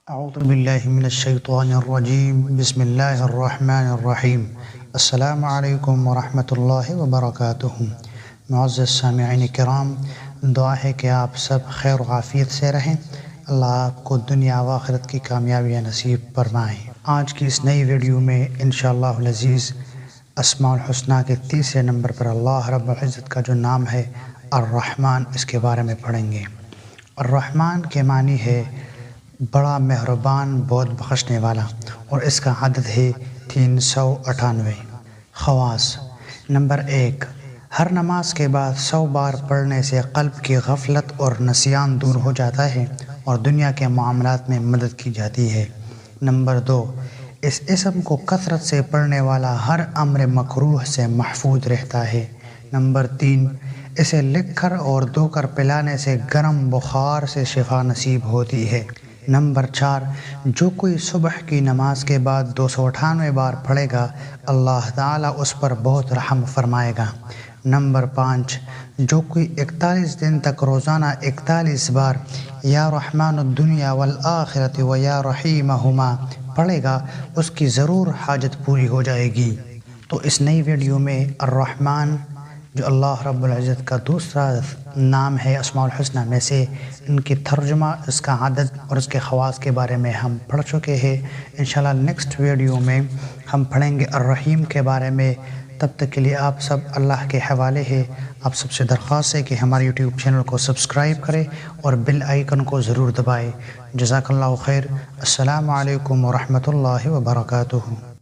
اعوذ باللہ من الشیطان الرجیم بسم اللہ الرحمن الرحیم السلام علیکم ورحمۃ اللہ وبرکاتہ۔ معزز سامعین کرام، دعا ہے کہ آپ سب خیر و عافیت سے رہیں، اللہ آپ کو دنیا و آخرت کی کامیابیاں نصیب فرمائیں۔ آج کی اس نئی ویڈیو میں انشاءاللہ العزیز اسماء الحسنہ کے تیسرے نمبر پر اللہ رب العزت کا جو نام ہے الرحمن، اس کے بارے میں پڑھیں گے۔ الرحمن کے معنی ہے بڑا مہربان، بہت بخشنے والا، اور اس کا عدد ہے 398۔ خواص: نمبر 1، ہر نماز کے بعد 100 بار پڑھنے سے قلب کی غفلت اور نسیان دور ہو جاتا ہے اور دنیا کے معاملات میں مدد کی جاتی ہے۔ نمبر 2، اس اسم کو کثرت سے پڑھنے والا ہر امر مکروہ سے محفوظ رہتا ہے۔ نمبر 3، اسے لکھ کر اور دھو کر پلانے سے گرم بخار سے شفا نصیب ہوتی ہے۔ نمبر 4، جو کوئی صبح کی نماز کے بعد 298 بار پڑھے گا، اللہ تعالیٰ اس پر بہت رحم فرمائے گا۔ نمبر 5، جو کوئی 41 دن تک روزانہ 41 بار یا رحمن الدنیا والآخرت و یا رحیمہما پڑھے گا، اس کی ضرور حاجت پوری ہو جائے گی۔ تو اس نئی ویڈیو میں الرحمن، جو اللہ رب العزت کا دوسرا نام ہے اسماء الحسنہ میں سے، ان کی ترجمہ، اس کا عدد اور اس کے خواص کے بارے میں ہم پڑھ چکے ہیں۔ انشاءاللہ نیکسٹ ویڈیو میں ہم پڑھیں گے الرحیم کے بارے میں۔ تب تک کے لیے آپ سب اللہ کے حوالے ہے، آپ سب سے درخواست ہے کہ ہمارے یوٹیوب چینل کو سبسکرائب کریں اور بیل آئیکن کو ضرور دبائیں۔ جزاک اللہ خیر۔ السلام علیکم ورحمۃ اللہ وبرکاتہ۔